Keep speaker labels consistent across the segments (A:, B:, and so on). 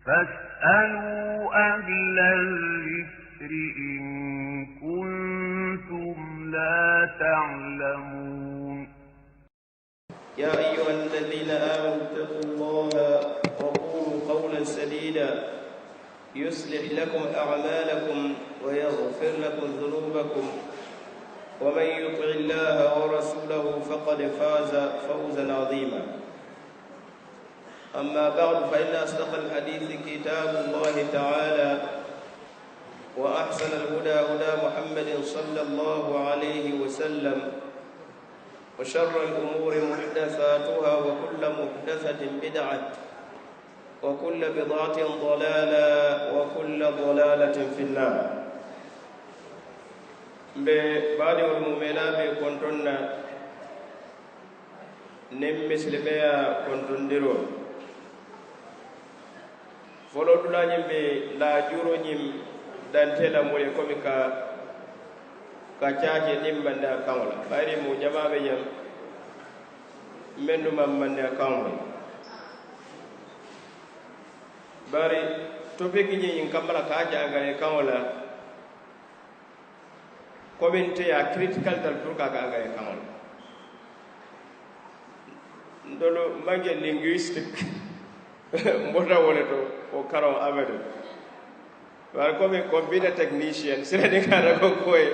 A: فاسألوا أهل الذكر إن كنتم لا تعلمون
B: يا أيها الذين آمنوا اتقوا الله وقولوا قولا سديدا يصلح لكم أعمالكم ويغفر لكم ذنوبكم ومن يطع الله ورسوله فقد فاز فوزا عظيما أما بعد فإن أصدق الحديث كتاب الله تعالى وأحسن الهدى هدى محمد صلى الله عليه وسلم وشر الأمور محدثاتها وكل محدثة بدعة وكل بضعة ضلالة وكل ضلالة في النار ببعض المؤمنات كنتن نم مسلميا كنتن ديرون فلو دولا نيمبي لا جورو نيم دانتلا مولي كومي ka caaje nim mande akawla bari mo jamabe yam mendu mam mande akawla bari topic ni in kambala ka janga e kawla community ya critical dal turka ka ga e kawla ndolo mage linguistic mbota wala to o karo abade bari comme computer technician sira de kara ko koy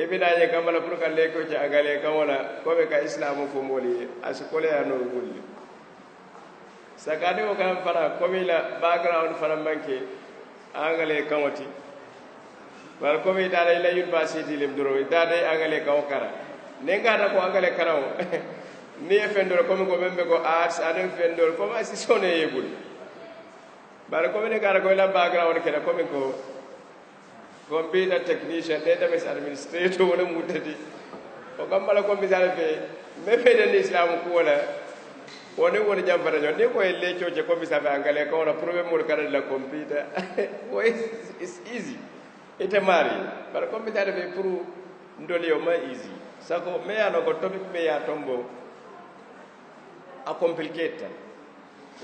B: ibinaje kamala pour ka leko ci agale kamala ko be ka islamu fo moli askole ya no gulli sakade o kam fara ko la background fara manke angale kamati wal ko mi dara ila university lim duro dada angale ka okara nenga da ko angale karaw ni e fendoro ko ko membe ko arts anen fendoro ko ma si sone yebul bar ko mi gara ko la background kala ko mi ko computer technician database administrator wala mutati o gambala computer fe me fe den islam ko wala woni woni jambara nyon ni ko e lecho je computer be angale ko wala problème mo kala la computer o is easy ite mari par computer be pour ndoli o ma easy sako me ya no ko topic me ya tombo a complicate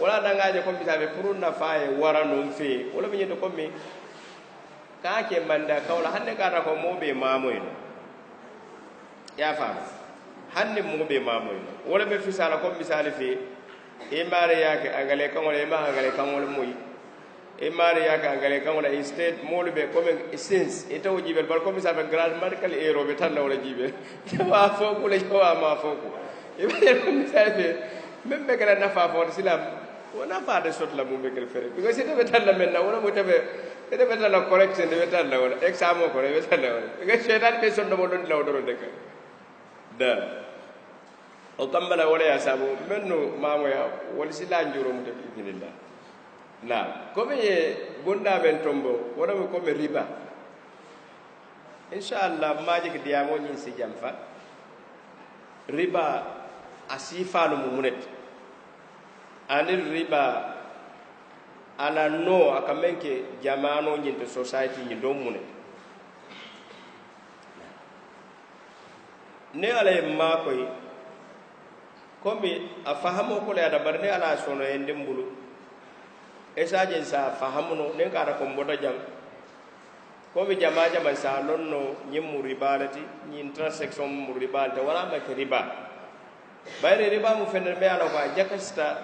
B: wala dangaje computer be pour na faaye wara no fe wala be nyeto ko mi ka ke banda kawla hande ka ko mobe mamoyno ya fam hande mobe mamoyno wala be fisala ko misali fi e mare yake angale kan wala e ma angale kan wala moy e mare yake angale kan wala instead molbe ko men essence e taw jibel bar ko misali grammatical error be tan wala jibe wa foku le ko ma foku e be ko misali fi membe kala nafa fo islam wona fa de sot la mo be kel fere because it be tan la men na wala mo tabe ede beta la correction de beta la wala exam ko re beta la wala ke shaytan be sonno mo don lawdoro de ka da o kambala wala ya sabu menno mamo ya wala sila njuro mo tabi billah na ko be gonda ben tombo wala ko me riba inshallah maji ke diamo nyin si jamfa riba asifa no munet anir riba ala no akamenke jamano nyinte society ni domune ne ala ma koy komi afahamo ko le ada barne ala sono ende mbulu esaje sa fahamuno ne kara ko mboda jam komi jamaja man sa lonno nyimmu ribalati nyin transaction mu ribalta wala ma ke riba bayre riba mu fenel me ala ko jakasta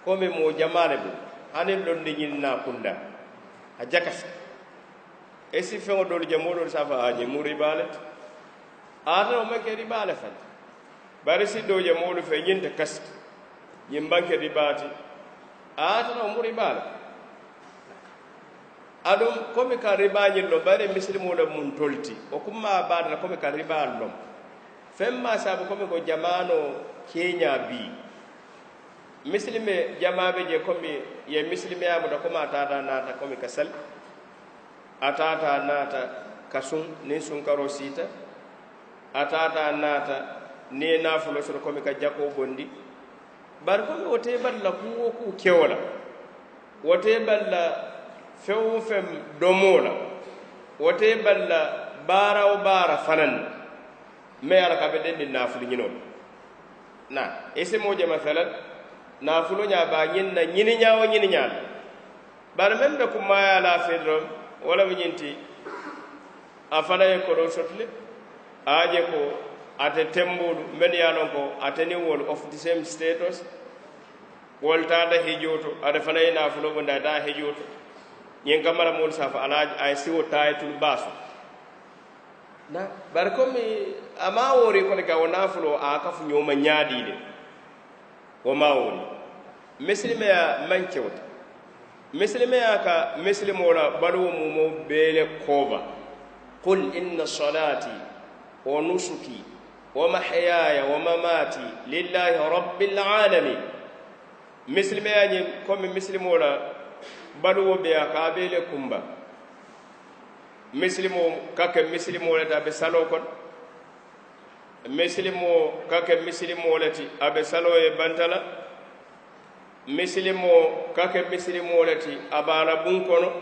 B: komi mo jamane bu hanim don de nyinna kunda a jakas esi fe do jamolo safa aje mu ribalet ada o me ke ribale fa bari si do jamolo fe nyinta kas nyim banke ribati ada no mu ribale adum komi ka ribaji lo bari muslimo do mun tolti o kuma baada komi ka ribal lo femma sabu komi ko jamano kenya bi muslime jamaabe je komi ye muslime amu da kuma tata nata komi kasal atata nata kasum ni sun karo sita atata nata ni nafulo so komi ka jako bondi bar komi wote balla ku kewola wote balla few fem domola wote balla bara o bara fanan me ala ka be den nafulu nyino na ese moje masalan nafulo nya ba nyin na nyini nyaawo nyini nyaa bar men be kuma ya la fedro wala nyinti afana e ko do sotle aje ko ate tembudu men ya non ko ateni wol of the same status wolta da hijoto ada fana ina fulo bunda da hijoto nyen kamara mol safa alaaj ay siwo taytul basu na bar ko mi ama wori ko ga wona fulo aka fu nyoma nyaadi de o ma wori muslima ya mankewta muslima ya ka muslimo la balu mo bele koba qul inna salati wa nusuki wa mahyaya wa mamati lillahi rabbil alamin muslima ya ni ko mi muslimo la balu be ya ka bele kumba muslimo kake muslimo la da be salo kon muslimo kake muslimo la ti abe salo e bantala misilimo kake misilimo leti abana bunkono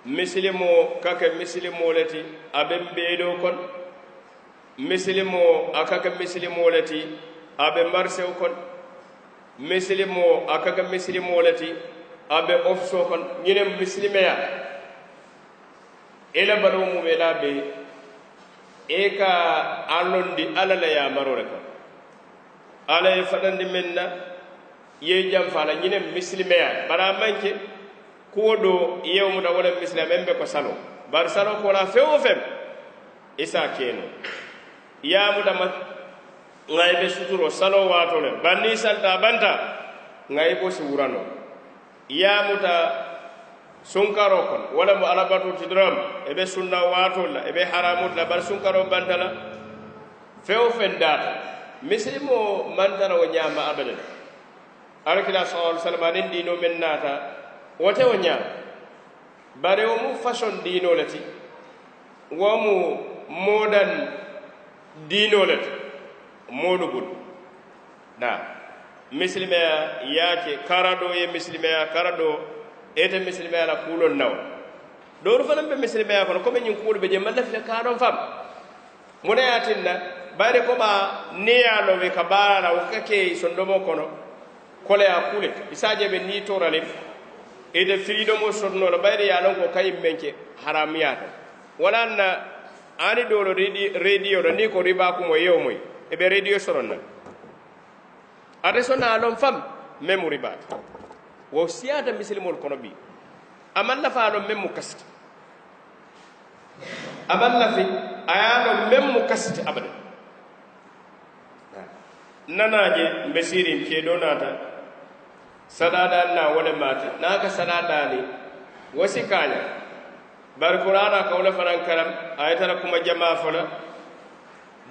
B: misilimo kake misilimo leti abe mbedo kon misilimo akake misilimo leti abe marsew kon misilimo akake misilimo leti abe ofso kon ñine misilimeya ela baro mu mela be e ka alondi alala ya marore ko ala e fadandi menna ye jam fala ñine misilimeya bara manke kuwo do yewmuta wala misilime be ko salo bar salo ko la fewo fem isa keno yamuta ma ngay be suturo salo wato le bandi salta banta ngay bo si wurano yamuta sunkaro kon wala mo alabatu tidram e be sunna wato la e be haramut la bar sunkaro banta la fewo fen data misilimo mantara wo ñama abadan alkila sallallahu alaihi wasallam dino men nata wote wonya bare wo mu fashion dino lati wo mu modern dino lati modu bud da muslima yake karado ye muslima karado ete muslima la kulon naw do fanam be muslima ko ko men kuul be je man lafi kaadon fam munayatinna bare ko ba niyalo be kabara la wakake sondomo kono kole a kule isaje be ni torale e de freedom o sonno la bayre ya lon ko kay menke haramiyata wala na ani dolo radio do ni ko riba ko mo yew moy e be radio soronna ade sonna lon fam memu riba wo siata muslimol kono bi amal la fa lon memu kast amal la fi ayalo memu kast abada nanaje mbesirim ke donata sadada na wala mate naka sadada ni wasi kanya bar qur'ana ka wala fanan karam ayatara kuma jama fala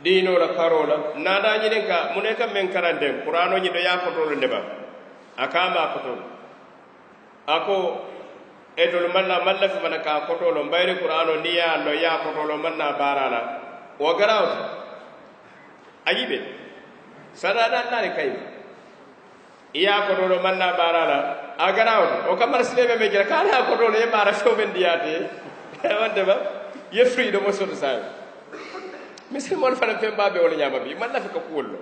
B: dino la karola nada ni den ka muneka men karande qur'ano ni do ya ko tolo ndeba akama ko tolo ako edol manna malla fi manaka ko tolo bayre qur'ano ni ya no ya ko tolo manna barala wa garawta ajibe sadada na kay iya ko do manna barala agarawto o kamar silebe me jira kala ko do le mara fo ben diate wonde ba ye freedom mo so sa misil mon fana fe babe wala nyama bi man la fi ko kullo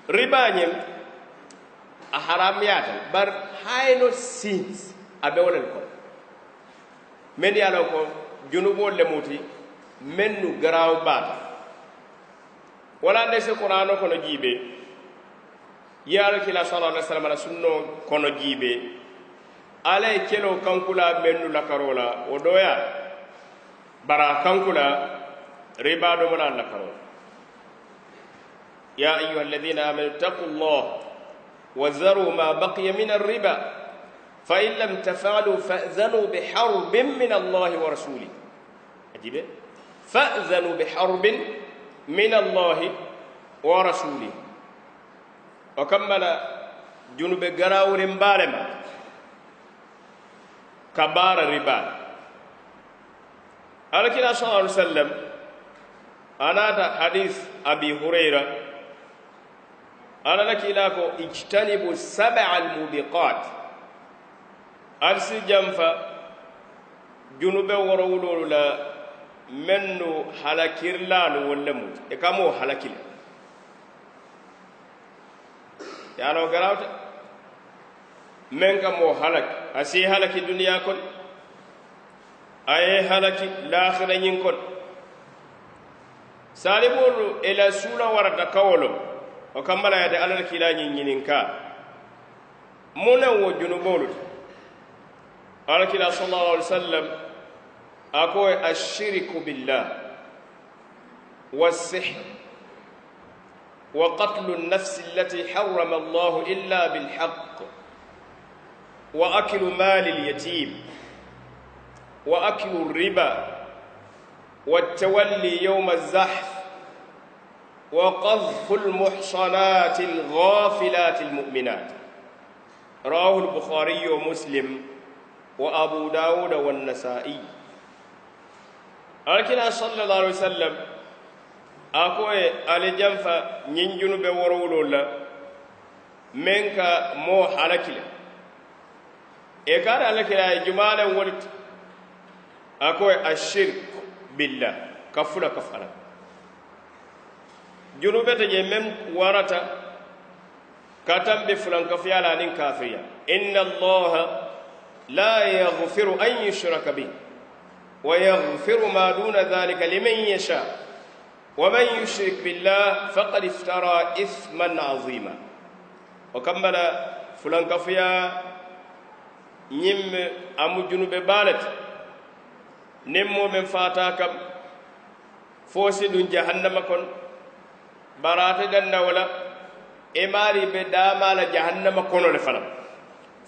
B: riba nyem a haram yata bar hayno sins abe wala ko men yalo ko junubo le muti mennu garaw bata wala ndese qur'ano ko no jibe yaalo kila sallallahu alaihi wasallam sunno kono jibe alay kelo kankula mennu la karola o doya bara kankula riba do mona la karola ya ayyuha alladhina amanu taqullaha wa dharu ma baqiya min ar-riba fa in lam taf'alu fa'zanu biharbin min Allah wa rasulihi ajibe fa'zanu biharbin min Allah wa rasulihi o kammala junube garawre mbalema kabara riba alakila sallallahu alaihi wasallam anata hadith abi hurayra alakila ko ijtanibu sab'al mubiqat alsi jamfa junube worowulolu la mennu halakirlalu walla mut e kamo halakile yano garawta men ka mo halaki asi halaki duniya kon aye halaki l'akhira nyin kon salibolu ila sula warata kawolo o kambala yade alal kila nyin ka mona wo junubolu alakila sallallahu alaihi wasallam akoy ashiriku billah والسحر وقتل النفس التي حرم الله إلا بالحق وأكل مال اليتيم وأكل الربا والتولي يوم الزحف وقذف المحصنات الغافلات المؤمنات رواه البخاري ومسلم وأبو داود والنسائي alkila sallallahu alaihi wasallam akoye ali janfa ñin junube worowulol la men ka mo halakile e kada alakila e jumalen wolit akoye ashirk billah kafula kafala junubete je men warata katambe fulan kafiyala nin kafiya inna allaha la yaghfiru an yushraka bihi ويغفر ما دون ذلك لمن يشاء ومن يشرك بالله فقد افترى إثما عظيما وكمل فلان كفيا نيم أمو جنوب بالت نمو من فاتاكم فوسد جهنم كن برات دنا ولا إماري بدامال جهنم كن لفلان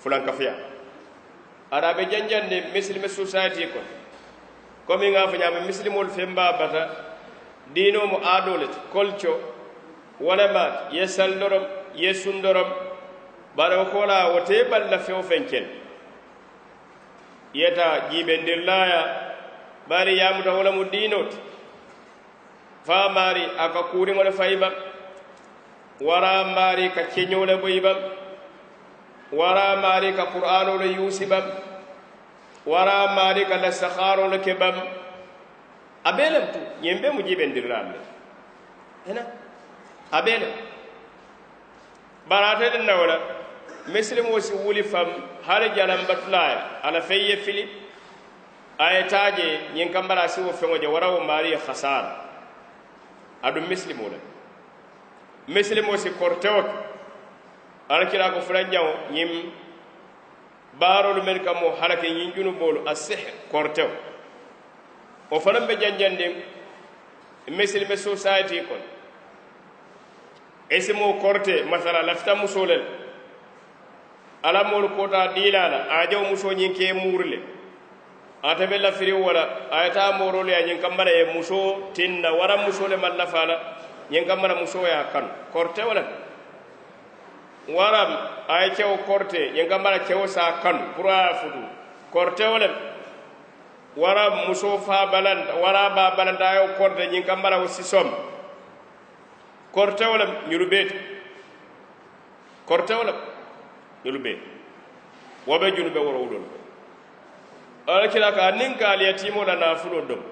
B: فلان كفيا أرابي جنجن مسلم سوسايتي كن komi nga fa ñama muslimol femba bata dino mo adolet kolcho wala ma yesallorom yesundorom bara ko la wote balla few fenkel yeta jibendirlaya bari yamuta wala mu dinot fa mari aka kuri ngol fayba wara mari ka kenyole boyba wara mari ka qur'ano le yusibam wara mari ka la sakharo le kebam abelam tu yembe mu jibendirlalle hena abelam barate den nawla muslim wosi wuli fam hare jalam batlaya ala fayye fili ayetaje nyen kambara si wo fengoje warawo mari khasara adu muslim wala muslim wosi kortewok ala kila ko fulanjaw nyim barolu men kam mo halake nyin junu bolu as-sihr kortew o fanam be janjande muslim society kon esimo korte masala lafta musolel ala mol kota dilala ajaw muso nyin ke murle atabe la firi wala ayata morole nyin kamara e muso tinna wara musole mallafala nyin kamara muso ya kan korte wala waram ay cew korte nyin kamara cew sa kan pura fudu korte wala wara muso fa balanda wara ba balanda ay korte nyin kamara wasisom korte wala nyulubet korte wala nyulube wobe junube woro wulol ala kila ka ninka al yatimo la nafulo dom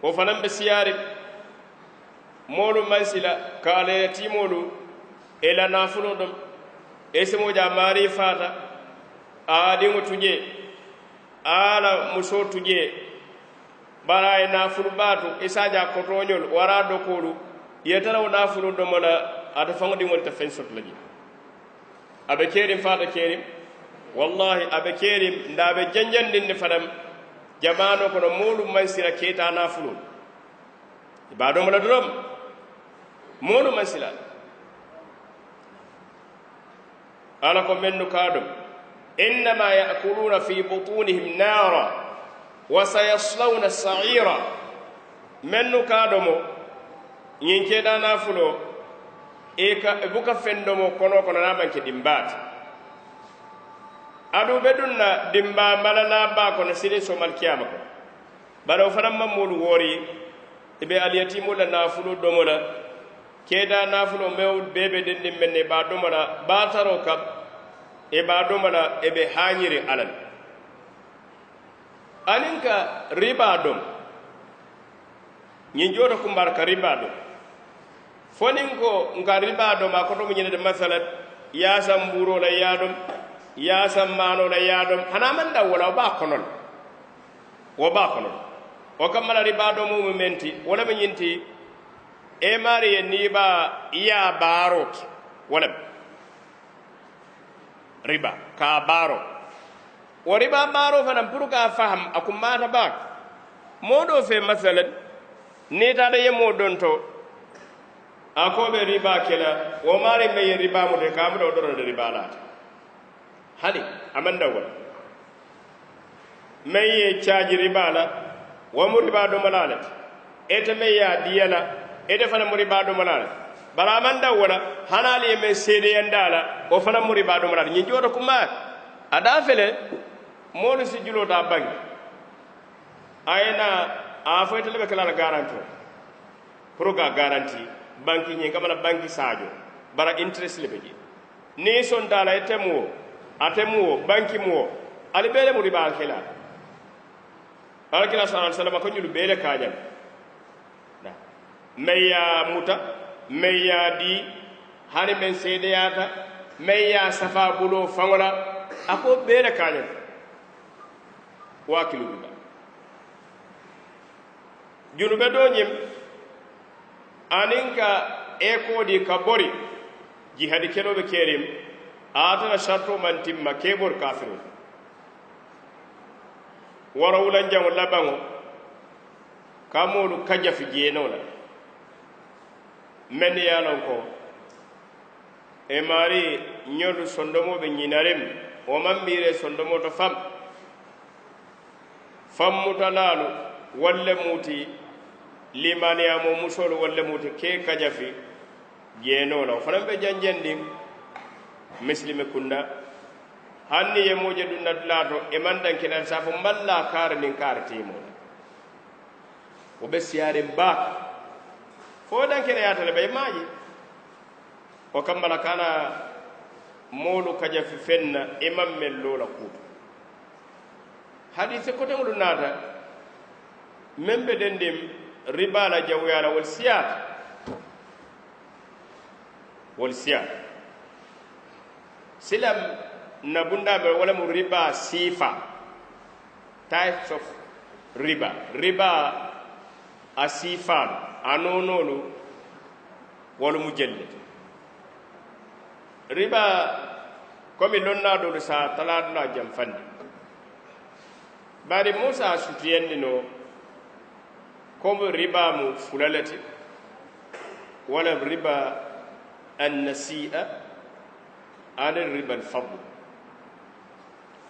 B: o fanan be siyari molu mansila ka al yatimo lu ela nafulo dom esimo ja mari fata adi ngo tuje ala muso tuje bara e nafulu batu isaja kotonyol wara dokolu yetara nafulo dom la ata fangdi ngol ta fen sot laji abe kerim fata kerim wallahi abe kerim ndabe janjandin ne fadam jamano kono molu mansira keta nafulo ibado mala drom molu mansila ala ko mennu kadum inma ya'kuluna fi butunihim nara wa sayaslawna sa'ira mennu kadomo yinke da nafulo e ka buka fendomo kono kono na banke dimbat adu bedunna dimba malana ba kono sire so mal kiyama ko baro faram mamul wori ibe aliyatimu la nafulo domola keda nafulo mew bebe dende menne ba domola ba taro kab e ba domola e be hanyire alal aninka riba dom nyi joro kumbar ka riba dom fonin ko nga riba dom akoto munyene de masalat ya samburo la yadum ya sammano la yadom hana man da wala ba konon wo ba konon o kamala riba do mu menti wala be nyinti e mari ni ba ya barot wala riba ka baro wo riba baro fanam pour ka faham akum mata ba modo fe masalan ni ta da yemo donto akobe riba kela wo mari me riba mu de kam do do riba lata hani amanda wala meye caji riba la wa mu riba do malala ete meya diyala ete fana mu riba do malala bara amanda wala hanali me sede yandala o fana mu riba do malala nyi jodo kuma ada fele molu si julo ta bangi ayna a fo tele be kala garanti pro ga garanti banki nyi kamala banki sajo bara interest le beji ni son dala etemu atemu banki mo ali bele mu riba kala alkila sallallahu alaihi wasallam ko nyulu bele kajam na meya muta meya di hani men sedeyata meya safa bulo fangola ako bele kajam wakilu da junube do nyim aninka eko di kabori jihadi kelo be kerim atana sharto man timma kebor kafiru wara wulan jang labango kamolu kajafi jenola men yalon ko e mari nyodu sondomo be nyinarem o mambire sondomo to fam mutalalu walle muti limani amo musolu walle muti ke kajafi jenola fanan be janjendi muslime kunda hanni ye moje dunna lato e mandan kinan safo malla kar nin kar timo o be siare ba fo dan kene yata le be maji o kamala kana molu kaja fi fenna imam mello la kutu hadise ko tan nata membe dendim riba la jawyala wal siyat silam na bunda be wala mu riba sifa types of riba asifan anonolu wala mu jelle riba komi lonna do sa taladna jam fandi bari musa sutiyendi no comme riba mu fulalati wala riba an-nasi'a ala riba al-fadl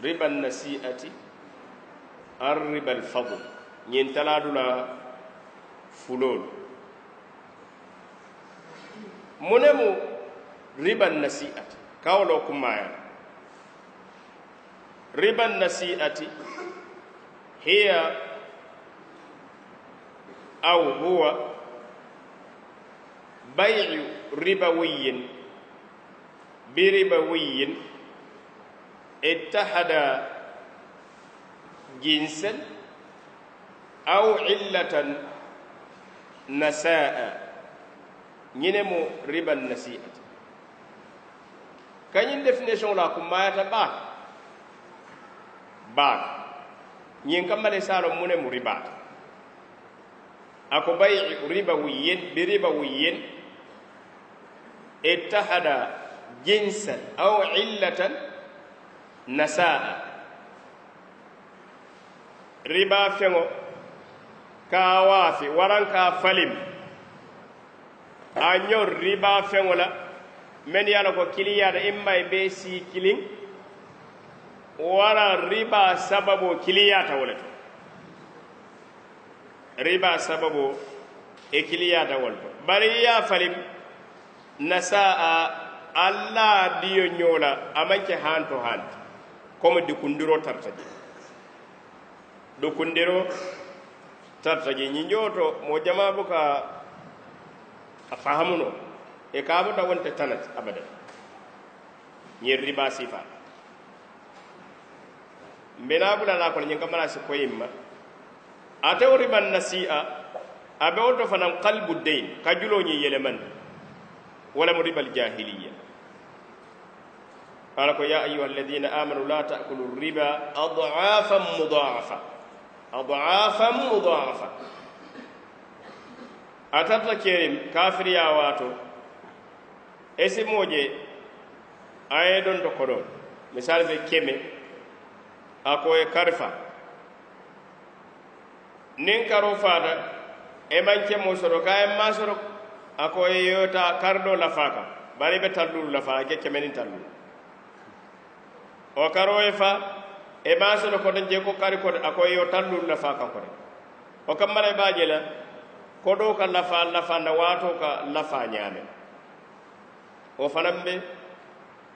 B: riba an-nasi'ati ar-riba al-fadl nyen taladula fulol munemu riba an-nasi'ati kawlo kumaya riba an-nasi'ati hiya aw huwa bay'u ribawiyyin بربوي اتحد جنسا أو علة نساء ينمو ربا النسيئة كان يندفنشون لكم ما يتبع بعد ينكمل سالو منمو ربا أكو بيع ربوي بربوي اتحد جنسا أو علة نساء ربا فينو كوافي وران كفلم أنيو ربا فينو لا من يالكو كليا إما بيسي كلين ولا ربا سببو كليا تولد ربا سببو إكليا تولد بريا فلم نساء Allah diyo nyola amanke hanto hanto comme dukundiro tartaji dukundiro tartaji nyinjoto mo jama buka afahamuno e kaabo da wonte tanat abada nyer riba sifa mbena bula la ko nyinga mala si koyimma ate riba nasi'a abe oto fanam qalbu dayn kajulo nyi yeleman wala mo ribal jahiliya قال يا أيها الذين آمنوا لا تأكلوا الربا أضعافا مضاعفة أضعافا مضاعفة أتبت كريم كافر يا واتو اسموجي أيضا تقولون مثال في كيمي أكوي كارفا نين كارو فاتا إمان كيمو سرو كايم ما سرو أكوي يوتا كاردو لفاكا bari be tallulu la fa ke kemenin tallu o karo e fa e baso ko den je ko kari ko akoy yo tallulu la fa kan ko o kam mare baaje la ko do ka la fa na wato ka la fa nyaame o fanambe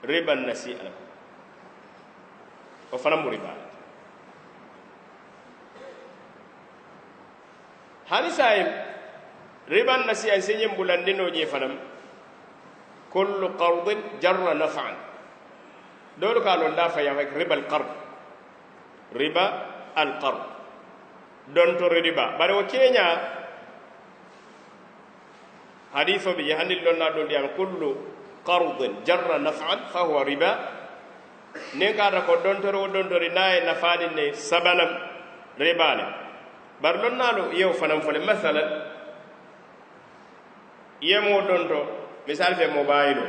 B: riban nasi'a o fanam riba hani sayim riban nasi'a senyem bulandino je fanam كل قرض جر نفعا دول قالوا لا فيا ربا القرض ربا القرض دون تو ربا بار وكينيا حديث بيهن لنا دول يعني كل قرض جر نفعا فهو ربا نيكا ko don to naay nafaani ne sabanam ribale bar lonna lo yew fanam fole masalan yemo don to misal fe mobile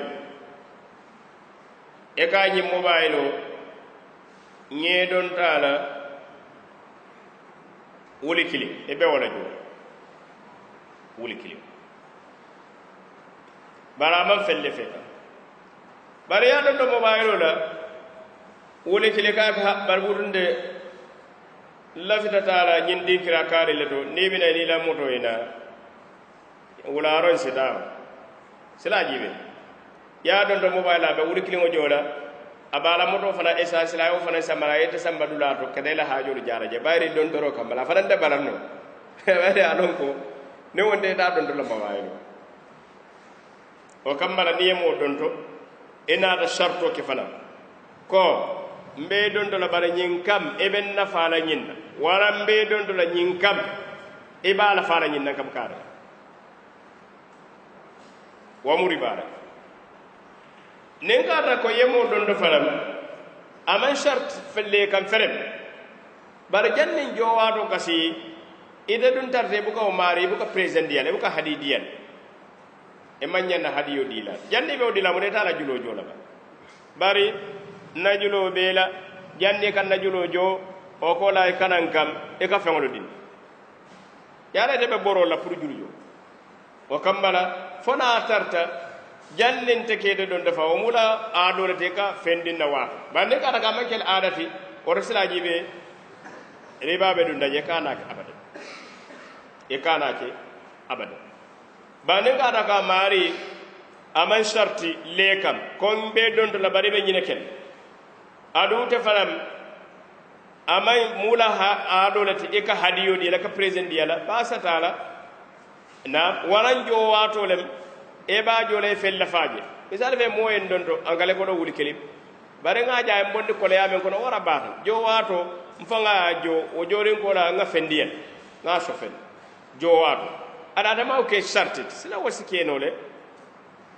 B: e ka ñi mobile ñe don tala wuli kili e be wala jo wuli kili barama felle fe bare ya don mobile la wuli kili ka barbudunde lafita tala ñin dikira kare le to ni bina ni la moto ina wala ron sita sila jibe ya don mobile ba wuri kilingo jola abala moto fana essence la yo fana samara yete samba dulato kadela hajuru jaraje bayri don doro kambala fana de balanno bayri alon ko ne wonde ta don la mobile o kambala niyemo don to ina da sharto ke fana ko mbe don la bare nyin kam e ben na fala nyin wala mbe don la nyin kam e bala fala nyin kam kare wa muri bara nenga ta ko yemo don do falam aman shart felle kam ferem bar jannin jowato kasi ida dun tarte bu ko mari bu ko president bu ko hadidiyan e manyanna hadiyo dila janni be dila mo de tala julo jola ba bari najulo bela janni kan najulo jo o ko lay kanan kam e ka fengolo din yala de be boro la pour juljo o kambala fona tarta janninte kede don dafa o mula adole te ka fendinna wa bande ka daga mankel adati o rasulaji be riba be dun daje kana ke abada e kana ke abada bande ka daga mari aman sharti lekam kon be don to la bari be nyine ken adu te faram amay mula adole te e ka hadiyo di la ka president di la pasatala na waran jo wato lem e ba jo le fel la faaje misal fe moyen don to angale ko do wuli kelim bare nga jaay mbonde ko le yamen ko no wara baax jo wato mfanga jo o jorin ko la nga fendiyen nga sofen jo wato ada dama o ke sartit sila wasi keno le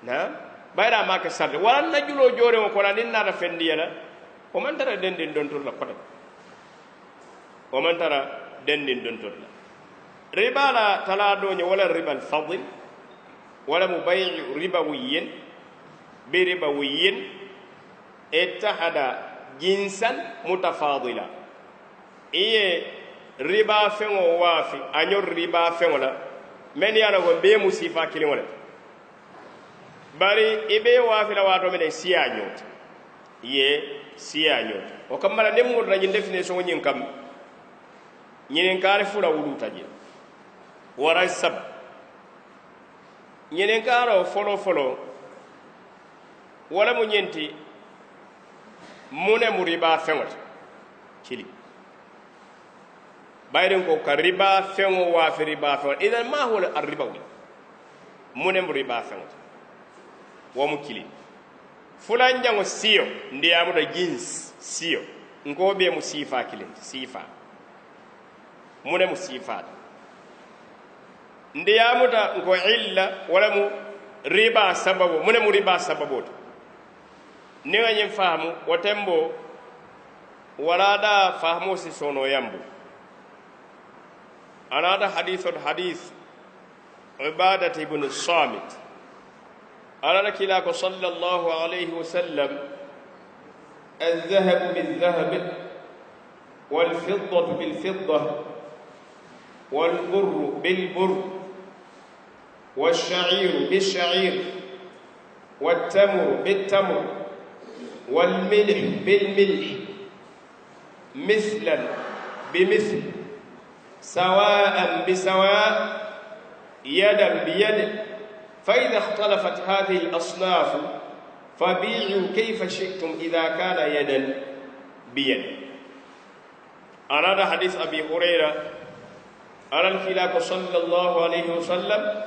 B: na bayra ma ke sartit waran na julo jore ko la nin na da fendiyela o man tara dendin don to la ko o man tara dendin don to la riba la tala doñe wala riba alfadl wala mu bay ribawiyin bi ribawiyin ittahada jinsan mutafadila iye riba fengo wafi anyor riba fengo la men yana go be musifa kilimo le bari ibe wafi la wato men siya nyot ye siya nyot o kamala dem ngol na definition nyin kam nyinen kare fula wuluta je wara sab ñenen karo folo wala mu ñenti mune mu riba feŋot kili bayren ko ka riba feŋo waafi riba feŋot idan ma huwa arriba mune mu riba feŋot wo mu kili fulan jango siyo ndiyamu da jins siyo nko be mu sifa kili sifa mune mu sifa ndiyamuta nko illa wala mu riba sababu mune mu riba sababu ni ngani fahamu watembo wala da fahamu si sono yambu anada hadith عبادة بن الصامت قال لك لاك صلى الله عليه وسلم الذهب بالذهب والفضة بالفضة والبر بالبر والشعير بالشعير والتمر بالتمر والملح بالملح مثلا بمثل سواء بسواء يدا بيد فإذا اختلفت هذه الأصناف فبيعوا كيف شئتم إذا كان يدا بيد. أراد حديث أبي هريرة أرى الخلاف صلى الله عليه وسلم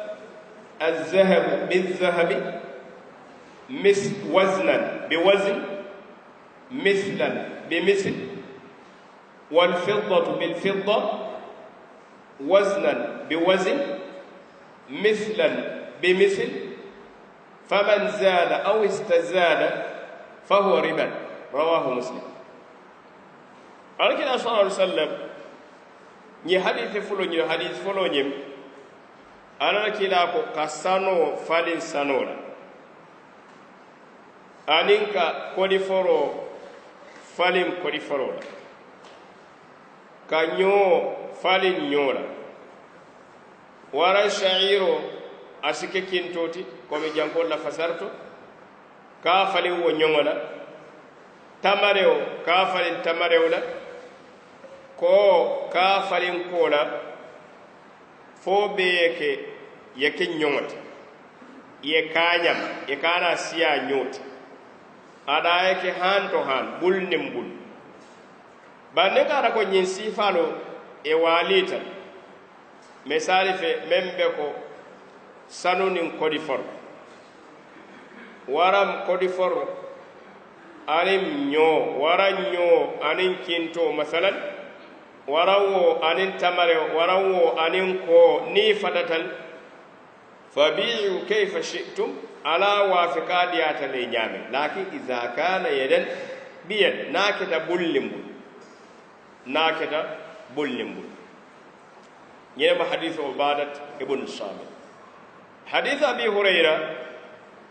B: الذهب بالذهب وزنا بوزن مثلا بمثل والفضة بالفضة وزنا بوزن مثلا بمثل فمن زاد أو استزاد فهو ربا رواه مسلم. على صلى الله عليه وسلم ني حديث فلو ني على كلا كو كسانو فالين سانولا أنينكا كودي فرو فالين كودي فرولا كانيو فالين نيولا wara sha'iro asike kintoti komi jankol la fasarto ka fali wo nyongola tamareo ka fali tamareo la ko ka fali kola fo be yeke nyongoti ye kanyam ye kana siya nyoti ada yake hanto han bulnim bul bande kara ko nyin sifalo e walita misali fe membe ko sanunin kodifor waram kodifor anim nyo waranyo anin kinto masalan warawo anin tamare warawo anin ko ni fadatal fabi'u kayfa shi'tum ala wafiqadiyata le nyame lakin idza kana yadan biyad nakita bullimbu ينما حديث عبادة ابن الصامت. حديث أبي هريرة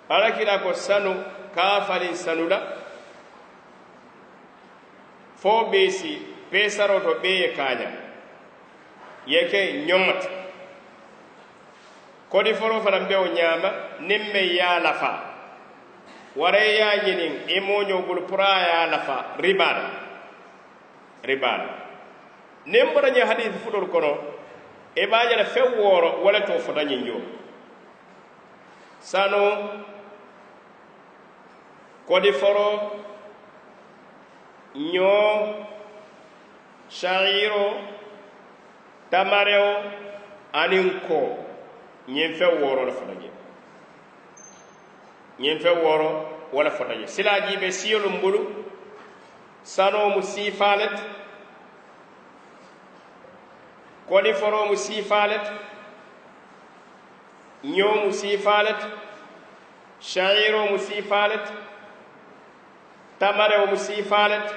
B: على كلا كسانو كافر سنولا فو بيسي بيسارو تو بي كانيا يكي نيومت كودي فرو فرام بيو نياما نمي يا لفا وريا ينين إمونيو بلپرا يا لفا ربان نمبر ني حديث فدور كونو e baajala few wooro wala to fota ñinjo sano kodi foro ñoo sha'iro tamareo anin ko ñin few wooro la fota je ñin few wooro wala fota je silaji be siyolu mbulu sano mu sifalet kodi foro mu sifalet ñoo mu sifalet sha'iro mu sifalet tamare mu sifalet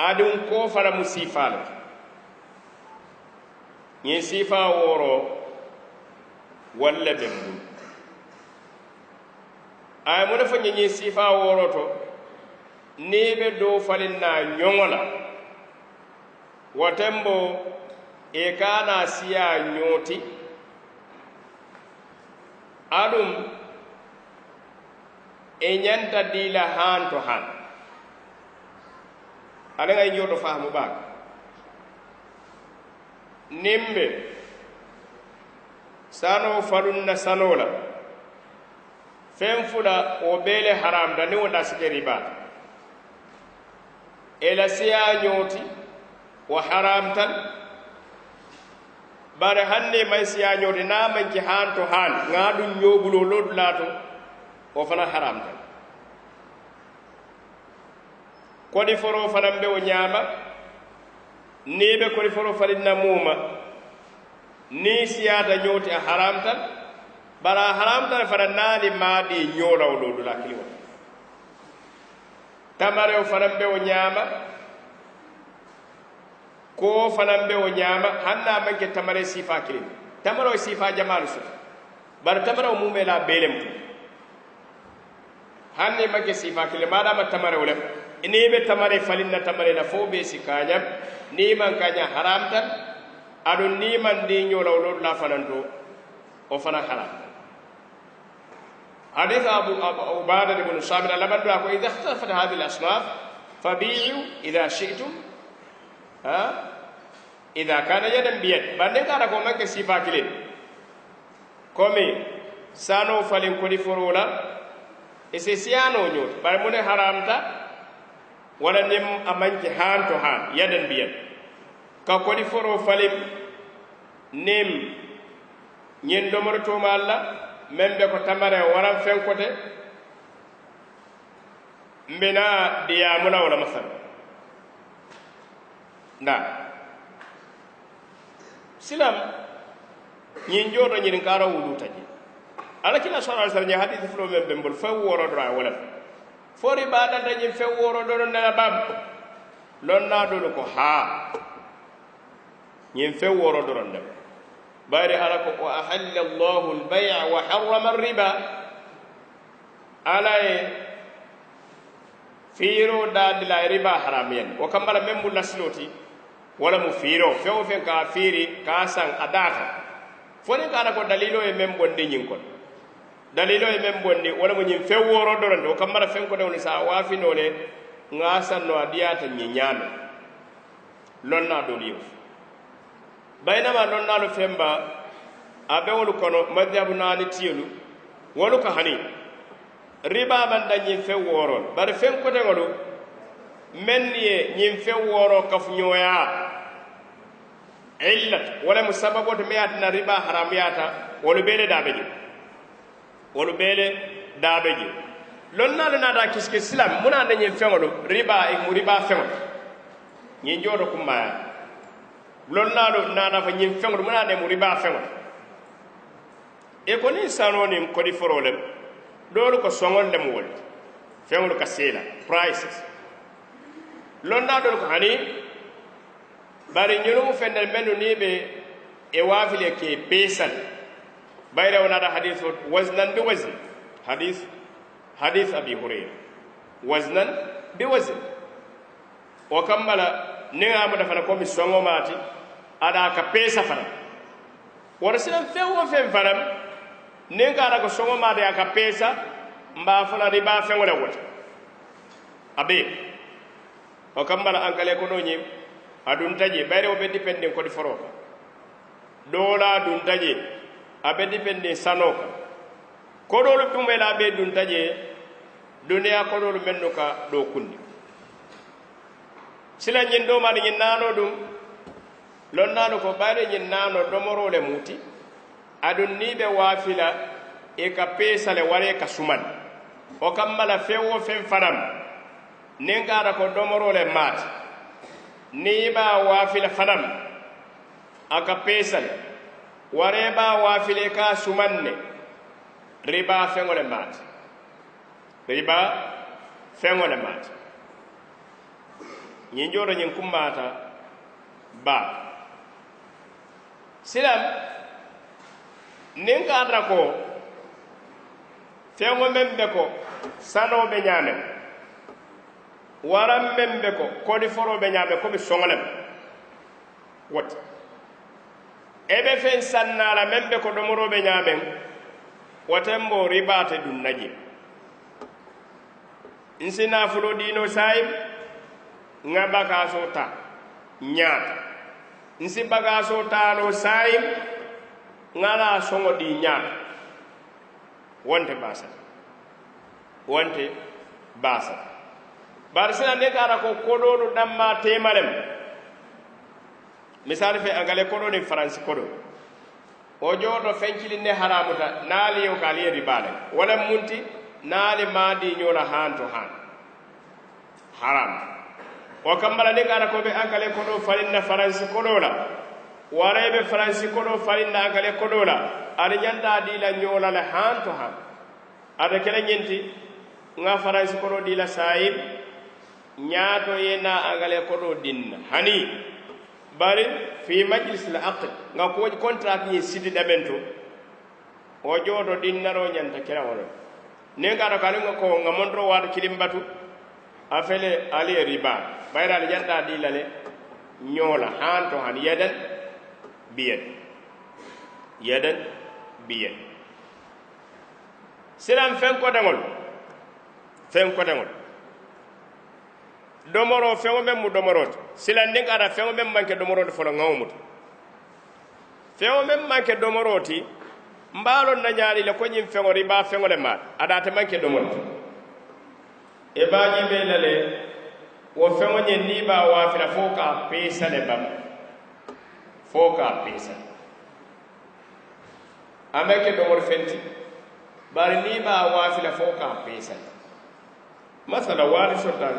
B: adun ko fara mu sifalet ñi sifa woro walla dembu ay mo dafa ñi sifa woro to nebe do falin na ñongola watembo e kana siya nyoti adum e nyanta dila han to han ala ngay nyoto fahmu ba nimbe sano falunna sanola femfula o bele haram da ni wala sikeri ba ela siya nyoti wa haramtan bare hanne may siya nyoti na man ki han to han ngadu nyobulo lodulato o fana haramtan kodi foro fana be o nyama ni be kodi foro falinna muma ni siyata nyoti a haramtan bara haramtan fana nali madi nyola o lodula kiliwa tamare o fanan be o ñaama ko fanan be o ñaama hanna manke tamare sifa kilin tamaro sifa jamalu su bar tamaro mume la belem hanne manke sifa kilin madama tamare wala ini be tamare falinna tamare la fo be sikanya ni man kanya haram tan adun ni man di ñola lol la fananto o fana haram حديث أبو عبادة بن صامت لما قال إذا اختلفت هذه الأصناف فبيعوا إذا شئتم إذا كان يدا بيد بعدين كان أقول لك سيفا كلين كومي سانو فلين كودي فرولا إسيسيانو نيوت بعدين حرامتا ولا نم أمانك هان تو هان يدا بيد كودي فرو فلين نم نين دمر توما الله membe ko tamare waran fen kote mbina diya muna wala masal nda silam nyin jodo nyin karo wuluta ji ala kila sallallahu alaihi wasallam hadith flo membe mbol fa woro dra wala fori bada da nyin fe woro do na bab lon na do ko ha nyin fe woro do ronde bari ala ko ahalla Allahu al-bay' wa harrama ar-riba alay firo dal la riba haramiyan o kambala membu lasloti wala mu firo fewo fen ka firi ka san adata foni kana ko dalilo e membondi nyin kon dalilo e membondi wala mu nyin feworo dorande o kambala fen ko dewni sa wafi nole ngasan no adiyata nyinyame lonna do liyo baynama lonnalu femba a bewolu kono madhabu naani tiyolu wolu ka hani riba banda ñin fe woorol bari fen koteŋolu men ye ñin fe wooro kafu ñoya illat wala mu sababoto me yatina riba haramuyata wolu beele daabe je wolu beele daabe je lonnalu naata kiske silam munande ñin feŋolu riba mu riba feŋol ñin jooto kummaya lonnaalu naana fa ñiŋ feŋolu mu naa ne mu ribaa feŋolu e ko niŋ sanoo niŋ kodi foroo lem doolu ko soŋolu lemu wolu feŋolu ka seela prices lonnaa doolu ko hani bari ñunu mu fendel mennu niŋ be e waafile ke peesal bayira wo naata hadis o wasnan bi wasn hadis abi hurayra wasnan bi wasn wo kambala niŋ amuta fana komi soŋo maati ada ka peesa fana wara silan feŋ wo feŋ fanaŋ niŋ ka ata ko soŋo maati a ka peesa mbaa fula riba feŋo le wota a bee wo kambala ankale kono ñiŋ a dunta je bayiri wo be dipendin kodi foroo kaŋ doola dunta je a be dipendin sanoo kaŋ kodoolu tume la a be dunta je duniyaa kodoolu mennu ka doo kundi sila ñiŋ doomaani ñiŋ naanoo duŋ lonnaanu ko bayiri ñiŋ naanoo domoroo le muuti aduŋ niŋ be waafi la i ka peesa le wara i ka sumani wo kamma la feŋ wo feŋ fanaŋ niŋ ka ata ko domoroo le maati niŋ i be a waafi la fanaŋ a ka peesa le wara i be a waafi le i ka a sumani ne ribaa feŋo le maati ribaa feŋo le maati ñiŋ jooto ñiŋ kummaata baa silam niŋ ka ata ko feŋo meŋ be ko sanoo be ñaameŋ waraŋ meŋ be ko kodi foroo be ñaameŋ komi soŋo lem woti e be feŋ sannaa la meŋ be ko domoroo be ñaameŋ woteŋ bo ribaate duŋ na je nsi naafuloo diinoo saayim nga bagaasoo taa ñaata nsi bagaasoo taaloo saayim nga laa soŋo dii ñaata wonte baasata wonte baasata bari sila ne kaata ko kodoolu dammaa teema lem misali fe angale kodoo niŋ faransi kodoo wo jooto fenkili ne haramuta naali yew ka ali ye ribaa le wala munti naali maadii ñoo la haan to haan haram wo kambala niŋ kaata ko be angale kodoo faliŋ na faransi kodoo la wara be faransi kodoo faliŋ na angale kodoo la ali ñanta dii la ñoo la le haan to haan ate kele ñinti nga faransi kodoo dii la saayib ñaato yena angale koto dinna hani bari fi majlis al aqd nga ko contract ni sidi damento o jodo dinnaro nyanta kira wala ne ngara kala ko nga mondro wado kilimbatu afele ali riba bayra ali janta dilale nyola hanto han yadan biyen silam fen ko dangol domoro feŋo meŋ mu domorooti silandiŋ ka ata feŋo meŋ maŋ ke domorooti folo ŋawo muta feŋo meŋ maŋ ke domorooti mbaaloŋ na ñaali le ko ñiŋ feŋo riba feŋo le maata ada ate maŋ ke domorooti e baaji be la le wo feŋo ñiŋ niŋ i be a waafila fo ka a peesa le bam fo ka a peesa a maŋ ke domori fenti bari niŋ i be a waafila fo ka a peesa le masala waati sotta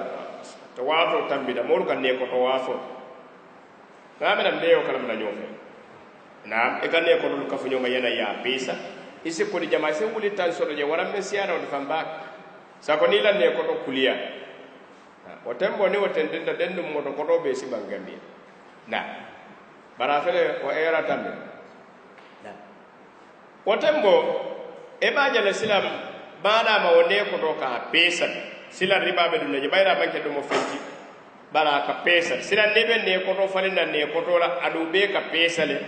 B: to waafo tambida moolu ka nee koto waafo ŋa mena mbeyo kalam na ñoo fe naam i ka nee kotolu kafu ñoma yena ye a peesa i si kodi jama i si wuli tan soto je wara men siyaana wote fan baake sako niŋ la nee koto kuliya wo tembo ni wo tententa dendum moto koto be si baŋ gambiya na bara fele wo era tambi wo tembo e baa je le silam baadama wo nee koto ka a peesa sila riba be dunna je bayra banke do mo fenti bara ka pesa sila nebe ne koto falinda ne koto la adu be ka pesa le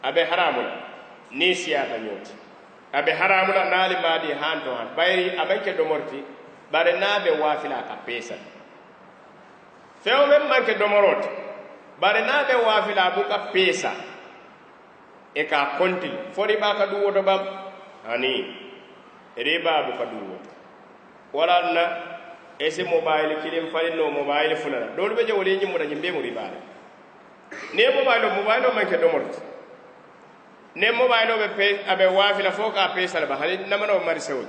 B: abe haramu ni siyata nyoti abe haramu la nali madi hanto han bayri abanke do morti bare nabe wafila ka pesa fewo mem manke do moroti bare nabe wafila bu ka pesa e ka konti fori ba ka duwo do bam ani riba bu ka duwo wala na ese mobile kilim fali no mobile fulana dole be jawli nyim muda nyimbe mu riba ne mobile man ke domort ne mobile be pe abe wafi la foka pe sala ba hali namano mari sewu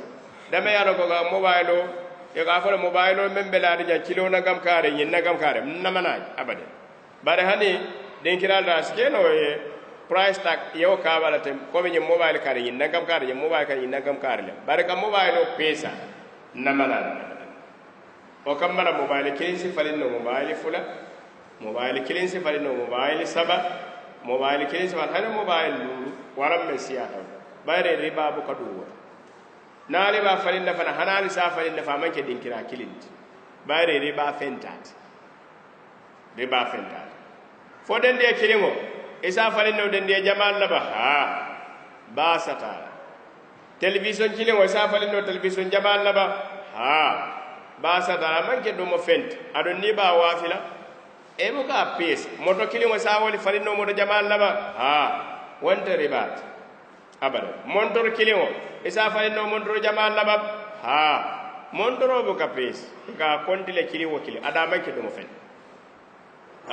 B: dama yalo ko ga mobile e ga fala mobile membe la ja kilo na gam kare nyin na gam kare namana abade bare hani den kiral da skeno e price tag yo ka bala tem ko be mobile kare yin nagam kare yin mobile kare yin nagam kare le bare ka mobile o pesa namana o kam mala mobile kilinsi falin no mobile fula mobile kilinsi falin no mobile saba mobile kilinsi fal hana mobile lulu waram me siyata bare riba bu ka duwo na riba falin da fana hanali sa falin da fa manke dinkira kilinti bare riba fentat fo den de kilingo isa falin no den de jamal laba ha ba sata television kilingo isa falin no television jamal laba ha ba sata man ke do mo fent adon ni ba wafila e mo ka pes moto kilingo sa wali falin no moto jamal laba ha wonte ribat abada montor kilingo isa falin no montor jamal laba ha montoro bo ka pes ka kontile kilingo kili ada man ke do mo fent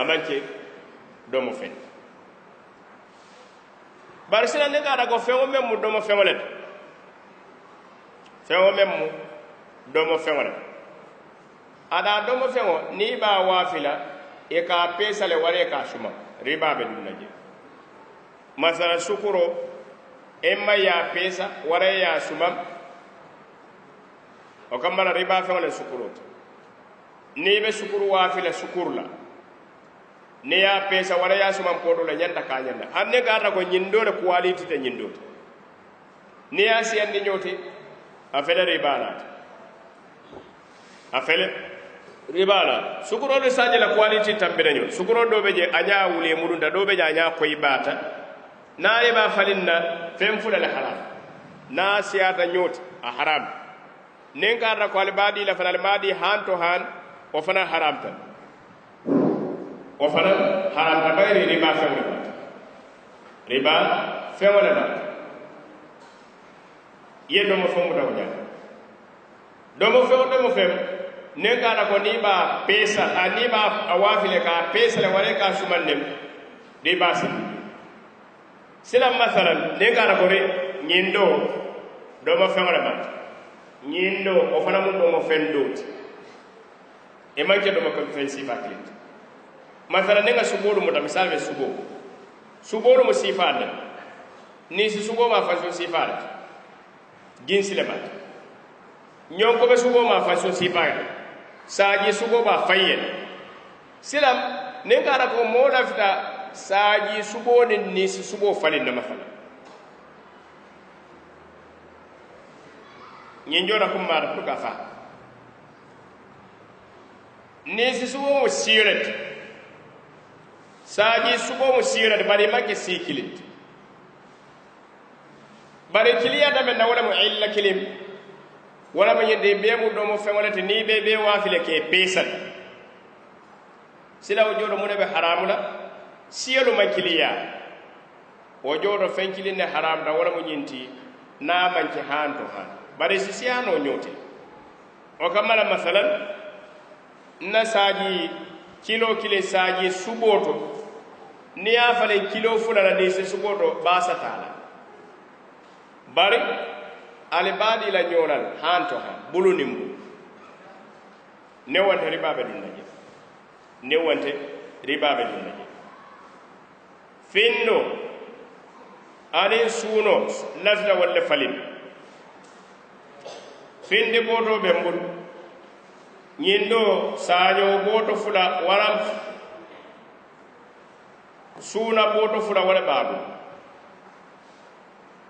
B: amanke do mo fent bari sila ne ka ko feŋo meŋ mu domo feŋo le feŋo meŋ mu domo feŋo le ada domo feŋo niŋ i be a waafila i ka a peesa le wara i ka a suma riba be dunna je masala sukuro imma ye a peesa wara ye a suma o kamma la riba feŋo le sukuro ti niŋ i be sukuru waafila sukuru la ne ya pesa wala ya suman podo la nyanda ka nyanda hanne garra ko nyindo le quality te nyindo ne ya si andi nyoti afele ribala sukuro le saje la quality tambere nyot sukuro do be je anya wule mudunda do be je anya koy bata na e ba falinna fem fula la haram na siata nyoti a haram ne garra ko al badi la fanal madi hanto han o fana haram tan o fana haramta bayri riba feŋo le bata ye domo feŋo dawo ñaata domo feŋ ne kaata ko niŋ ba peesa niŋ ba a waafile ka a peesa le walla ka a sumaŋ nem riba sindi silam masalan ne kaata ko ñiŋ do domo feŋo le bata ñiŋ do o fana mu domo feŋ dooti i maŋ ke domo feŋ siifaa kilinti masala ne nga suboolu muta misal be suboolu mu siifaa le ni si suboo maa façon siifaa le ginsi le baata ñonko be sugo ma façon sifaye saaji sugo ba fayen silam nin kara ko mo lafta saaji sugo ni si sugo falin na mafala ñin jona ko mara ko ka fa ni si sugo mo siret saaji sugo mo siret bari make sikilit bari kiliyata men na wala mo illa kilim wala mo yende be mu do mo fengolete ni be wafile ke pesal sila o jodo mu ne be haramula siyelu man kiliya o jodo fenkili ne haram da wala mo nyinti na man ki hanto han bari si siyano nyote o kamala masalan na saji kile saji suboto ni afale kilo fulana de se suboto basatala bari ale baadi la ñoolal hanto han bulu nimbu newante riba be dun naje newante riba be dun naje finno ale suuno lafta walla falin finde boto be mbul ñindo saaño boto fula waram suuna boto fula wala baadu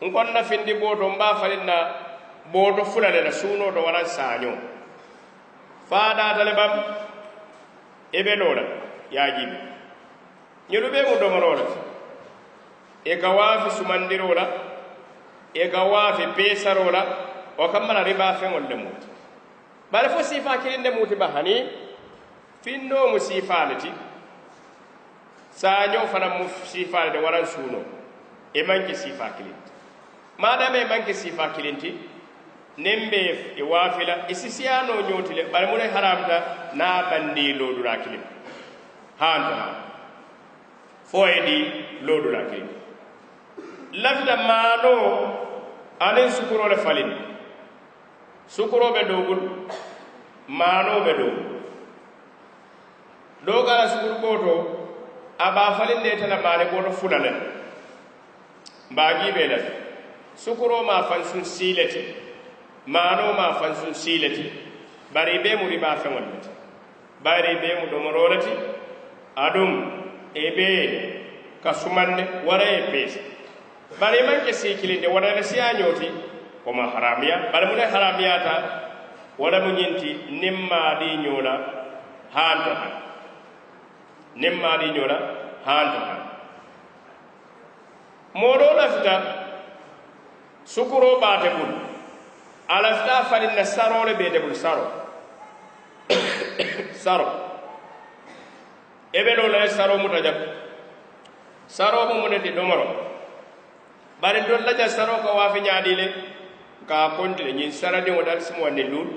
B: nkonna findi boto mba falinna boto fulale la suno to wala saño faada tale bam ebe lola yajibi ñelu be mu domorola e ka waafi sumandirola e ka waafi pesarola o kamala riba feŋol le muti bari fo sifa kilinde muti ba hani findo mu sifale ti saño fana mu sifale de waran suno e manke sifa kilinde madame manke sifa kilinti nembe e wafila isisiyano nyotile bari mun haramta na bandi lodura kilim handa foyedi lodura kilim lafta mano alen sukuro le falin sukuro be dogul mano be dogul dogala sukuro boto aba falin de tala mane boto fulalen mbagi be la sukuro ma fansun silati mano ma fansun silati bari be mu riba feŋol lati bari be mu domorolati adum ebe ka sumande wara e pesi bari manke sikilinde wara la siya ñoti ko ma haramiya bari mu ne haramiyata wala mu ñinti nimma di ñola hanto han nimma di ñola hanto han modo lafita sukuro baate bul alafta farin na saro le beete bul saro saro ebe lo la saro mutajab saro mo muneti domoro bari don la ja saro ko wafi nyaadi le ka konti le nyin sarade o dal simo ne lul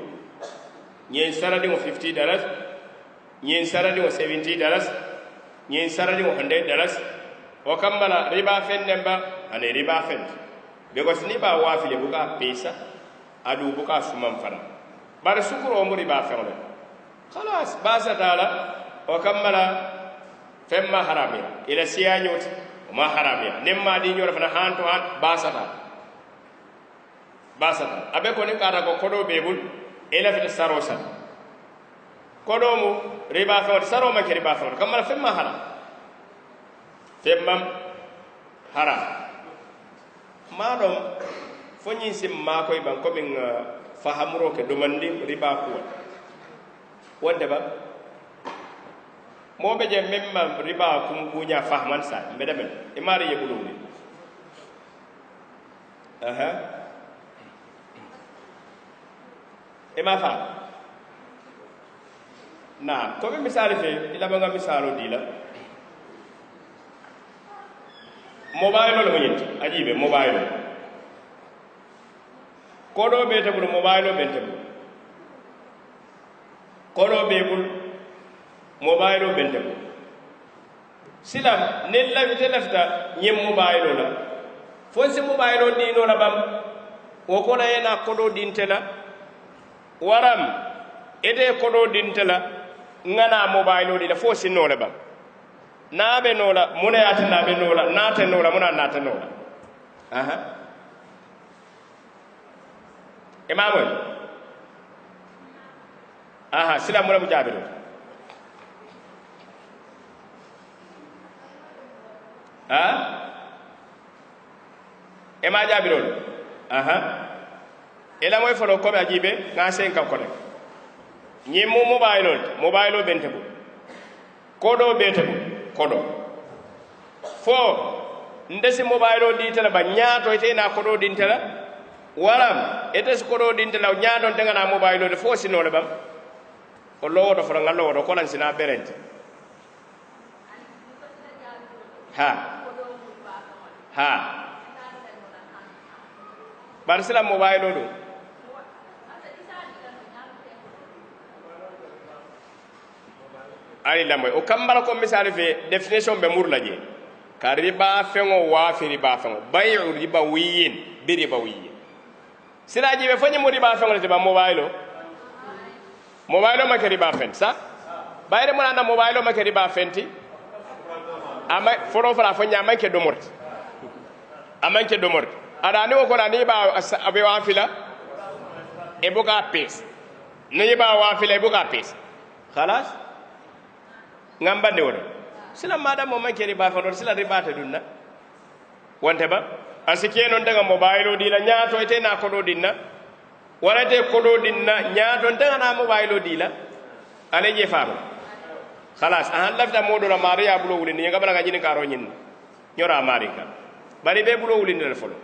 B: nyin sarade o $50 nyin sarade o $70 nyin sarade o $100 o kambala riba fennemba ane riba fennemba because ni ba wafile buka pesa adu buka suman fana bar sukuro muri ba fewle khalas basa dala o kamala femma haramia ila siya nyoti o ma haramia nemma di nyora fana hanto han basa dala abe ko ni kara ko kodo bebul ila fita sarosa kodo mu riba fewle saro ma ke riba fewle kamala femma haram maɗom foñin sim makoy ban komin fahamuro ke domandi riba kuwa wonde ba moɓe je memma riba kum buña fahman sa mbeɗa men e mari yeɓulowni ema fa na koɓe misali fe ilaɓanga misalo dila mobile lo ñetti ajibe mobile kodo be tabul mobile be tabul kodo be bul mobile be tabul silam ne lafta nyem mobile la fonse mobile di no la bam wo ko na yana kodo dintela waram ede kodo dintela ngana mobile di la fo sinno la bam nabe nola muna yata nabe nola nata nola muna nata nola imamu aha sila mula mujabiro ha ema jabiro aha ela moy folo ko be ajibe nga sen kam ko de ñimu mobile bente bu kodo bete bu kodo fo ndesi mobile di tala ba ñaato ite na kodo din tala waram ete so kodo din tala ñaato tanga na mobile de fo sinole bam o lowo do fo ngallo do ko lan sina berente ha bar sila mobile do ari lamoy o kambara ko misali fe definition be murla je ka riba fengo wa fi riba fengo bay'u riba wiyin bi riba wiyin sila je be fanyi mo riba fengo te ba mobile ma ke riba fen sa bayre mo nanda mobile ma ke riba fenti ama foro fara fanya man ke domorti aman ke domorti ada ni ko ni ba abe wa fila e buka pes ni ba wa fila e buka pes khalas ngamba de wona sila madam mo man ke riba fen sila riba ta dunna wonte ba asike non daga mobile di la nyaato ite na ko do dinna warate ko do dinna nyaato daga na mobile di la ale je faamu khalas an lafta modo la maria bulo wuli ni ngabala ga jini karo nyin nyora amerika bari be bulo wuli ni folo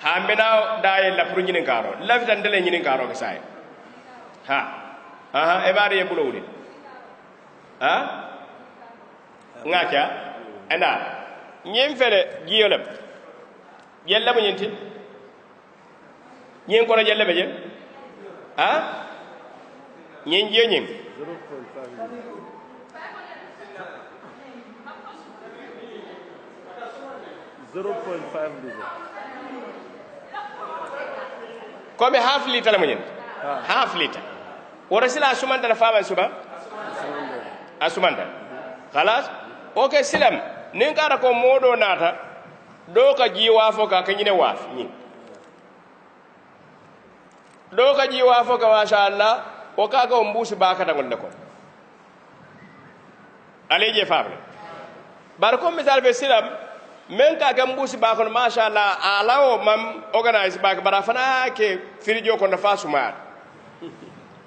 B: ha mbena daye la pour ñinin karo lafta ndele ñinin karo ke say e bari e bulo wuli ngacha anda ñim fele giyolam yella mo ñinti ñin ko jelle be je ñin jiyo ñin
C: 0.5 liter
B: comme half liter la mo ñin half liter wora sila sumanta la fama suba asumanta khalas okay silam nin kara ko modo nata do ka jiwa fo ka kanyine waf ñin do ka jiwa fo ka masha Allah o ka ko mbusi bakata ngol ko aleje fable bar ko misal be silam men ka ga mbusi bakon masha Allah alawo mam organize bak bara fana ke firijo ko na fasuma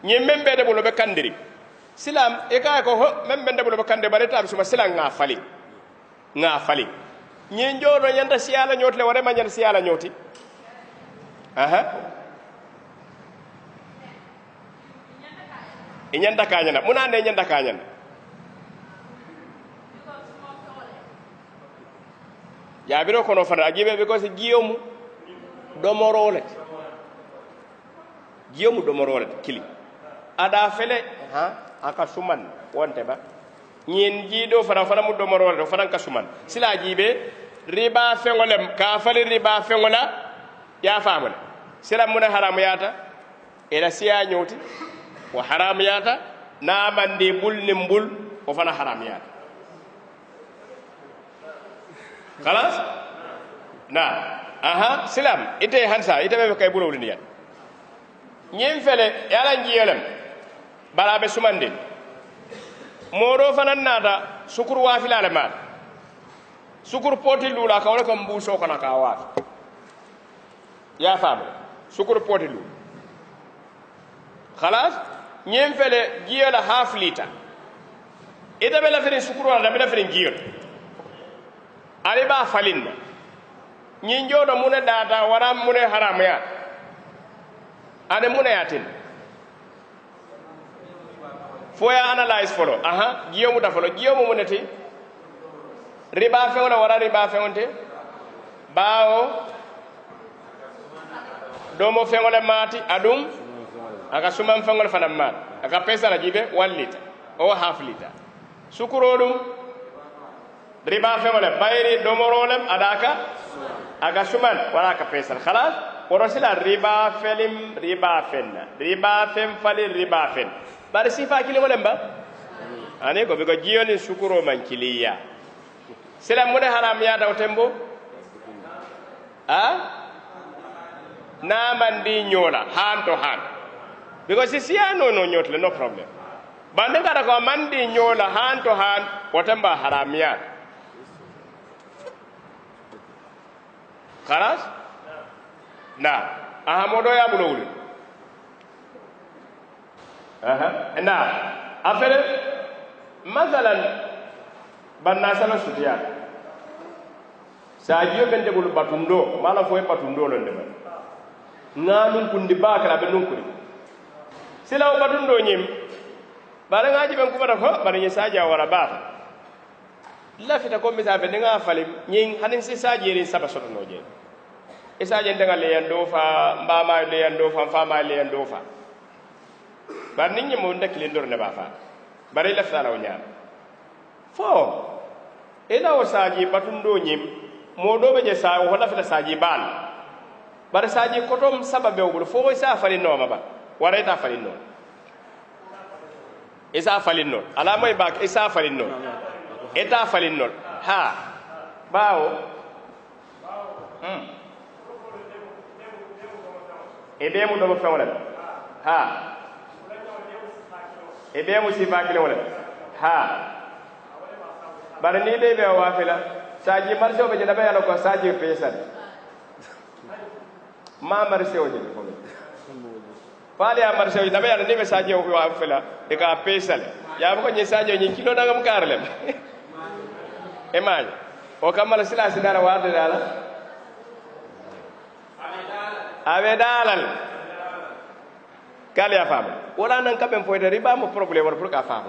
B: ñi membe de bulo be kandiri silam e ka ko ho membe de bulo be kande bare tab suma silam nga fali ñi njodo ñanta siyala ñotle wore ma ñanta siyala ñoti ñanta kañana muna ne ñanta kañana jabiro kono fana ajibe be ko se giyomu domorole kili ada fele aka suman wonte ba ñin jido fana mu domorole do fana ka suman sila jibe riba fengolem ka fali riba fengola ya famula sila mun haram yata ila siya ñoti wa haram yata na mandi bul nimbul o fana haram yata خلاص نعم سلام ite hansa ite be kay bulo wulini yan ñim fele yala njiyelem barabe sumande modo fanan nata sukuru wa filale mal sukuru poti lula ka wala ko mbuso ko na ka wa ya famu sukuru poti lu خلاص ñim fele jiyela half liter ite be la fere sukuru wala be la fere jiyel ali ba falinna ñin jodo mune data wara mune haram ya ane mune yatin foya analyze follow giyo mu da follow giyo mu muneti riba fe wala wara riba fe wonte bawo domo fe wala mati adum aka sumam fe wala fanam mat aka pesa la jibe 1 liter o half liter sukurodum riba fengole bayri domorolem adaka aga suman wala ka pesal khalas porosila riba felim riba fem fali riba fen bar sifa kili wolemba ane ko be ko jiyoni sukuro man kiliya sila mun haram ya daw tembo namandi nyola hand to hand because siyano no nyotle no problem bande kada ko mandi nyola hand to hand watamba haramiyat خلاص نعم أهمودو يا بلول نعم أفعل مثلا بناسنا سوتيا ساجيو بنت بقول باتوندو ما لا فوي باتوندو لندم نامن كندي باكرا بنونكري سلاو باتوندو نيم بارن ngaji ben kuma da ko barin saja wara ba la fita ko mi sabe nga falim nyin hanin si saji rin saba soto noje isaje ndenga le yando fa mbama le yando fa fama le yando fa bar nit ñi mo ndek le ndor ne ba fa bari la fa law ñaar fo ila o saji batundo ñim mo do be je sa o la fa saji bal bar saji kotom sababe o fo isa fali no ma ba wara ita fali no isa fali no ala moy bak isa fali no eta fali no ha bawo ebe mu do fa wala ha ebe mu sifa kile wala ha bar ni de be wa fela saji marso be jada bayalo ko saji pesan ma marso o jeni ko pale a marso da bayalo ni be saji o wa fela e ka pesal ya ko ni saji ni kilo dangam karlem e maaj o kamal sila sidara warde dala abe dalal kali afam wala nan kaben foyde riba mo problème wala pour ka fam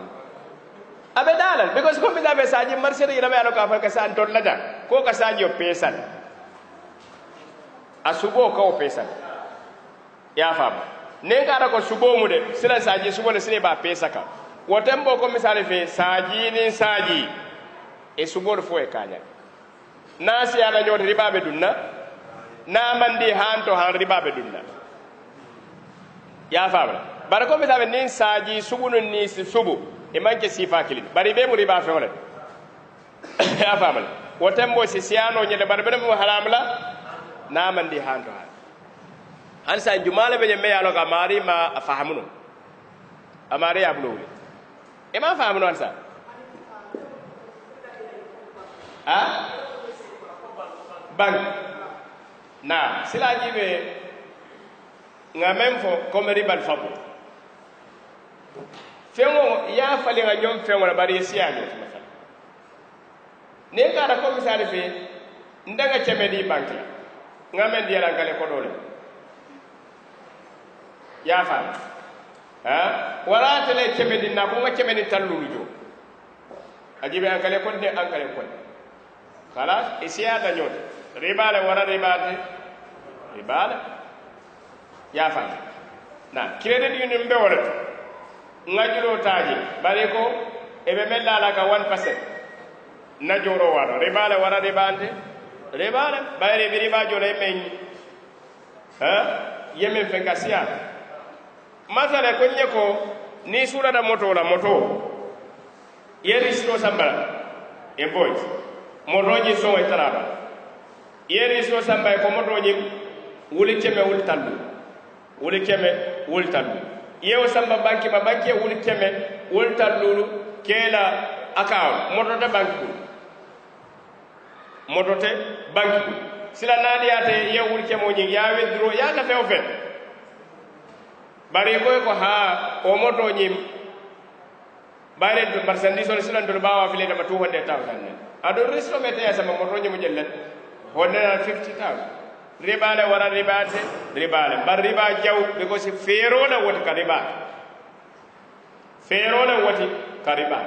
B: abe dalal because ko biza be saji marché ira be alaka fa ka san ton lada ko ka saji o pesal asubo ka o pesal ya fam ne ngara ko subo mu de sila saji subo ne sile ba pesa ka wotembo ko misale fe saji ni saji e subo fo e kanya nasi ala nyoti riba be dunna na mandi hanto han riba be dunna ya fabra barako be tabe nin saji subunu ni subu e manke sifa kilin bari be mu riba fe wala ya fabra wotembo si siano nyede bar be mu haramla na mandi hanto han sa jumala be me yalo ka mari ma fahamuno amare ya bulo e ma fahamuno han sa bank na sila jibe nga même fo comme ribal fabu fengo ya fali nga ñom fengo la bari siami ne gara ko misali fe ndaga ceme di bank la nga men di yala ngale ko dole ya fa wala tele ceme di na ko nga ceme ni tallulu jo ajibe ngale ko de ngale ko khalas isiya da ñot ribale wara ribate ribale ya fa na credit union be wala ngajuro taji bare ko ebe mella la ka 1% na joro wala ribale wara ribante ribale bare bi riba jole men yemen fe kasiya masala ko nyeko ni sura da moto la moto yeri sto sambala e boys motoji so e taraba yeri sto sambay ko motoji wuli keme wuli tallu wuli keme wuli tallu yew samba banki ma banki wuli keme wuli tallu kela account motote banki motote banki sila nadiyate yew wuli kemo nyi ya withdraw ya la fe ofen bari ko ha o moto nyi bare do marchandise on sila do bawa file da 200,000 ado risto mete ya sama moto nyi mu jellat wonna 50,000 ribale wara ribate ribale bar riba jaw be ko si fero la woti ka riba fero la woti ka riba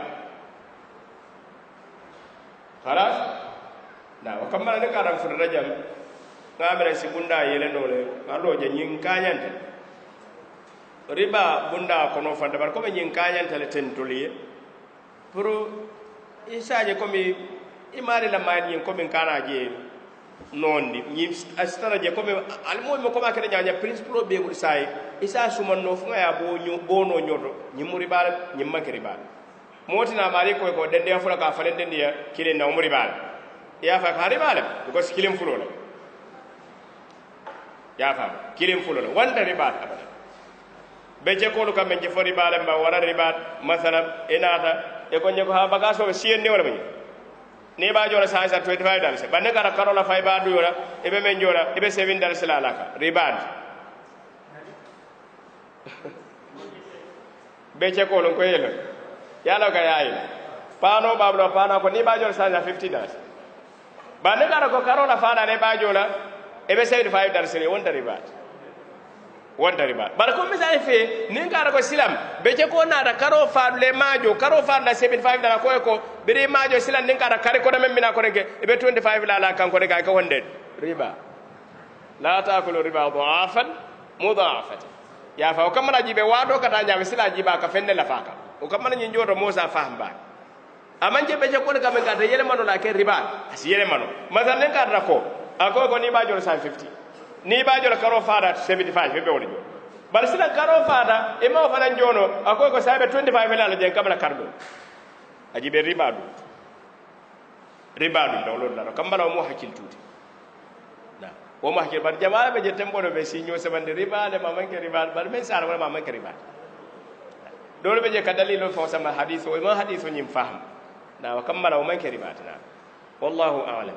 B: khalas na o kamala ne karam fu rajam ngamere si bunda yele dole alo je nyin kanyante riba bunda kono fanda bar ko be nyin kanyante le tentoliye pour isaje ko mi imari la mani ko min kana je nondi ñi astara je ko be almo mo ko ma kene nyaanya principle be gul sai isa suman no fu ya bo ñu bono nyoto ñi muri bal ñi makri bal motina mari ko ko dende fu la ka falen dende ya kile na muri bal ya fa ka ri bal ko skilim fu lo ya fam kilim fulo wonta ribat abada be je ko kam je fo ribat ba wara ribat masalan inata e ko nyako ha bagaso be sien ni wala be ni ba jora sa $25 bande kara karola fay ba du yora e be men jora e be $7 la laka ribat be je ko ko yelo yalo ga yayi pano bablo pano ko ni ba jora sa $50 bande kara ko karola fana ne ba jora e be $75 wonta ribat bara ko misali fe nin kara ko silam be je ko na da karo faadu le majo karo faadu la $75 ko biri majo silam nin kara kare ko men mina ko reke e be $25 la kan ko reka ka wonde riba la taakulu riba dha'afan mudha'afat ya fa ko mala jibe wado kata nyaami sila jiba ka fenne la faka o ko mala nyi njoto Musa fahamba amanje be je ko ka men ka de yele mano la ke riba asi yele mano masalan nin kara ko ako ko ni ba jor 150 ni ba jor karo faada 75 be woni jor bar sila karo faada e ma fana jono ako ko sabe 25 la je kamala kardo aji be riba du dawlo la kambala mo hakil tuti na wo mo hakil bar jamaa be je tembo be sinyo sabande riba de mamanke riba bar men sar wala mamanke riba dole be je kadalilo fa sama hadithu e ma hadithu nyim faham na kambala mo manke riba na wallahu a'lam